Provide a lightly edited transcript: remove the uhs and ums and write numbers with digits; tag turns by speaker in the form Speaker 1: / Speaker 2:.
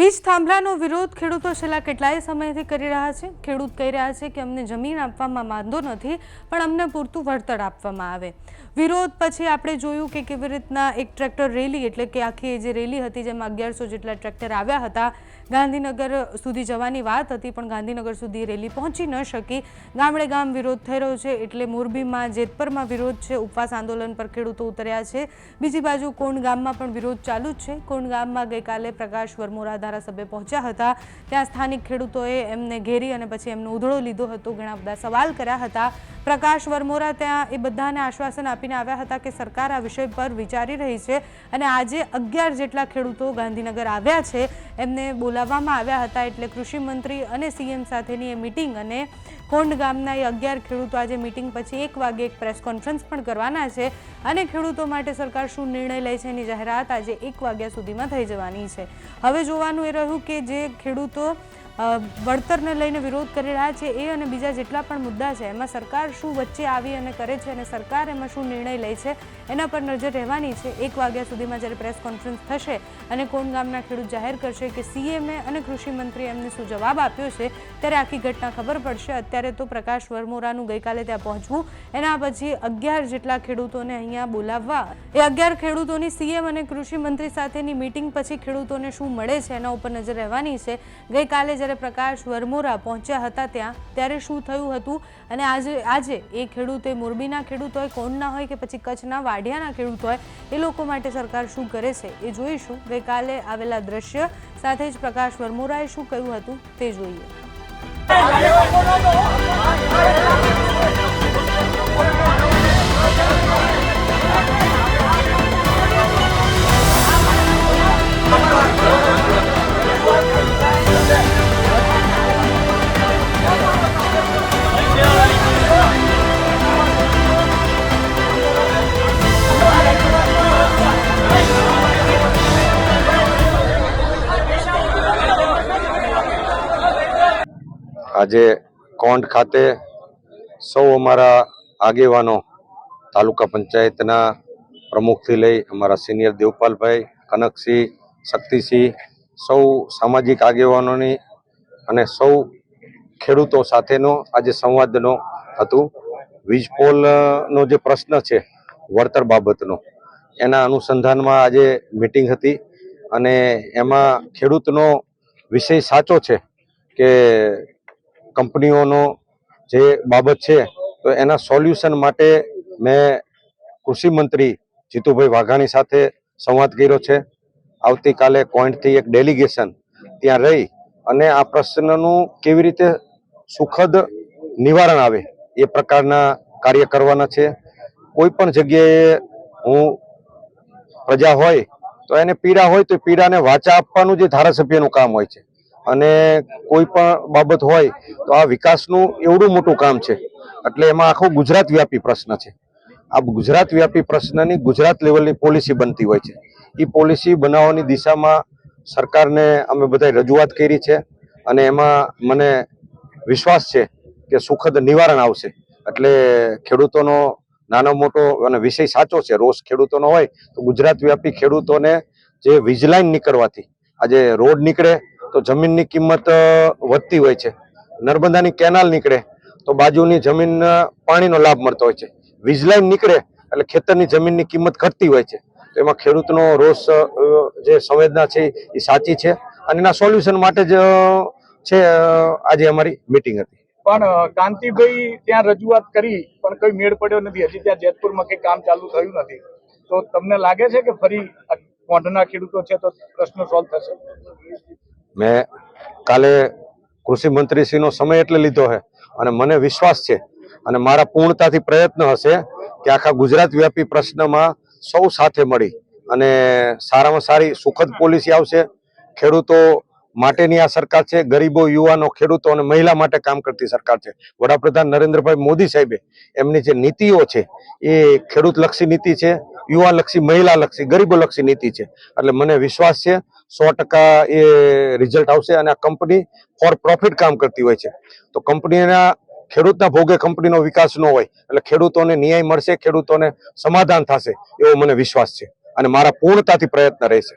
Speaker 1: વીજ થાંભલાનો વિરોધ ખેડૂતો છેલ્લા કેટલાય સમયથી કરી રહ્યા છે। ખેડૂત કહી રહ્યા છે કે અમને જમીન આપવામાં વાંધો નથી, પણ અમને પૂરતું વળતર આપવામાં આવે। વિરોધ પછી આપણે જોયું કે કેવી રીતના એક ટ્રેક્ટર રેલી, એટલે કે આખી જે રેલી હતી જેમાં 1100 જેટલા ટ્રેક્ટર આવ્યા હતા। ગાંધીનગર સુધી જવાની વાત હતી, પણ ગાંધીનગર સુધી રેલી પહોંચી ન શકી। ગામડે ગામ વિરોધ થઈ રહ્યો છે, એટલે મોરબીમાં જેતપરમાં વિરોધ છે। ઉપવાસ આંદોલન પર ખેડૂતો ઉતર્યા છે। બીજી બાજુ કોણ ગામમાં પણ વિરોધ ચાલુ જ છે। કોણ ગામમાં ગઈકાલે પ્રકાશ વરમોરા ધારાસભ્ય પહોંચ્યા હતા। ત્યાં સ્થાનિક ખેડૂતોએ એમને ઘેરી અને પછી એમનો ઉધડો લીધો હતો। ઘણા બધા સવાલ કર્યા હતા। પ્રકાશ વરમોરા ત્યાં એ બધાને આશ્વાસન આપીને આવ્યા હતા કે સરકાર આ વિષય પર વિચારી રહી છે અને આજે 11 જેટલા ખેડૂતો ગાંધીનગર આવ્યા છે। એમને બોલાવવામાં આવ્યા હતા, એટલે કૃષિ મંત્રી અને સીએમ સાથેની એ મીટિંગ અને કોંડ ગામના એ 11 ખેડૂતો આજે મીટિંગ પછી 1 વાગે એક પ્રેસ કોન્ફરન્સ પણ કરવાના છે અને ખેડૂતો માટે સરકાર શું નિર્ણય લે છે એની જાહેરાત આજે 1 વાગ્યા સુધીમાં થઈ જવાની છે। હવે જોવાનું એ રહ્યું કે જે ખેડૂતો વળતરને લઈને વિરોધ કરી રહ્યા છે એ અને બીજા જેટલા પણ મુદ્દા છે એમાં સરકાર શું વચ્ચે આવી અને કરે છે અને સરકાર એમાં શું નિર્ણય લે છે એના પર નજર રહેવાની છે। 1 વાગ્યા સુધીમાં જ્યારે પ્રેસ કોન્ફરન્સ થશે અને કોણ ગામના ખેડૂત જાહેર કરશે કે સીએમએ અને કૃષિ મંત્રીએ એમને શું જવાબ આપ્યો છે, ત્યારે આખી ઘટના ખબર પડશે। અત્યારે તો પ્રકાશ વરમોરાનું ગઈકાલે ત્યાં પહોંચવું, એના પછી 11 જેટલા ખેડૂતોને અહીંયા બોલાવવા, એ 11 ખેડૂતોની સીએમ અને કૃષિ મંત્રી સાથેની મીટિંગ પછી ખેડૂતોને શું મળે છે એના ઉપર નજર રહેવાની છે। ગઈકાલે જ્યારે પ્રકાશ વરમોરા પહોંચ્યા હતા ત્યાં, ત્યારે શું થયું હતું અને આજે એ ખેડૂત, એ મોરબીના ખેડૂત હોય, કોણના હોય કે પછી કચ્છના વાડિયાના ખેડૂત હોય, એ લોકો માટે સરકાર શું કરે છે એ જોઈશું। ગઈકાલે આવેલા દ્રશ્ય સાથે જ પ્રકાશ વરમોરાએ શું કહ્યું હતું તે જોઈએ।
Speaker 2: આજે કોંડ ખાતે સૌ અમારા આગેવાનો, તાલુકા પંચાયતના પ્રમુખથી લઈ અમારા સિનિયર દેવપાલભાઈ, કનકસિંહ, શક્તિસિંહ, સૌ સામાજિક આગેવાનોની અને સૌ ખેડૂતો સાથેનો આજે સંવાદનો હતું। વીજ પોલનો જે પ્રશ્ન છે વળતર બાબતનો, એના અનુસંધાનમાં આજે મિટિંગ હતી અને એમાં ખેડૂતનો વિષય સાચો છે કે કંપનીઓનો જે બાબત છે તો એના સોલ્યુશન માટે મેં કૃષિ મંત્રી જીતુભાઈ વાઘાણી સાથે સંવાદ કર્યો છે। આવતીકાલે કોઈન્ટથી એક ડેલિગેશન ત્યાં રહી અને આ પ્રશ્નનું કેવી રીતે સુખદ નિવારણ આવે એ પ્રકારના કાર્ય કરવાના છે। કોઈ પણ જગ્યાએ હું પ્રજા હોય તો એને પીડા હોય તો પીડાને વાચા આપવાનું જે ધારાસભ્યનું કામ હોય છે અને કોઈ પણ બાબત હોય તો આ વિકાસનું એવડું મોટું કામ છે, એટલે એમાં આખો ગુજરાત વ્યાપી પ્રશ્ન છે। આ ગુજરાત વ્યાપી પ્રશ્નની ગુજરાત લેવલની પોલિસી બનતી હોય છે। એ પોલિસી બનાવવાની દિશામાં સરકારને અમે બધાએ રજૂઆત કરી છે અને એમાં મને વિશ્વાસ છે કે સુખદ નિવારણ આવશે। એટલે ખેડૂતોનો નાનો મોટો અને વિષય સાચો છે, રોષ ખેડૂતોનો હોય તો ગુજરાત વ્યાપી ખેડૂતોને જે વીજ લાઈન નીકળવાથી આજે રોડ નીકળે તો જમીનની કિંમત વધતી હોય છે, નર્મદાની કેનાલ નીકળે તો બાજુની જમીન પાણીનો લાભ મળતો હોય છે, વીજ લાઈન નીકળે એટલે ખેતરની જમીનની કિંમત ઘટતી હોય છે। તો એમાં ખેડૂતનો રોષ જે સંવેદના છે એ સાચી છે અને એના સોલ્યુશન માટે જ છે આજે અમારી મિટિંગ હતી।
Speaker 3: પણ કાંતિભાઈ ત્યાં રજૂઆત કરી પણ કોઈ મેળ પડ્યો નથી। હજી ત્યાં જેતપુરમાં કંઈ કામ ચાલુ થયું નથી, તો તમને લાગે છે કે ફરી કોંઢના ખેડૂતો છે તો પ્રશ્ન સોલ્વ થશે?
Speaker 2: મેં કાલે કૃષિ મંત્રીશ્રીનો સમય એટલે લીધો છે અને મને વિશ્વાસ છે અને મારા પૂર્ણતાથી પ્રયત્ન હશે કે આખા ગુજરાત વ્યાપી પ્રશ્નમાં સૌ સાથે મળી અને સારામાં સારી સુખદ પોલિસી આવશે। ખેડૂતો માટેની આ સરકાર છે, ગરીબો, યુવાનો, ખેડૂતો અને મહિલા માટે કામ કરતી સરકાર છે। વડાપ્રધાન નરેન્દ્રભાઈ મોદી સાહેબે એમની જે નીતિઓ છે એ ખેડૂતલક્ષી નીતિ છે, યુવાલક્ષી, મહિલાલક્ષી, ગરીબોલક્ષી નીતિ છે। એટલે મને વિશ્વાસ છે 100% એ રિઝલ્ટ આવશે અને આ કંપની ફોર પ્રોફિટ કામ કરતી હોય છે, તો કંપનીના ખેડૂતના ભોગે કંપનીનો વિકાસ ન હોય એટલે ખેડૂતોને ન્યાય મળશે, ખેડૂતોને સમાધાન થશે એવો મને વિશ્વાસ છે અને મારા પૂર્ણતાથી પ્રયત્ન રહેશે।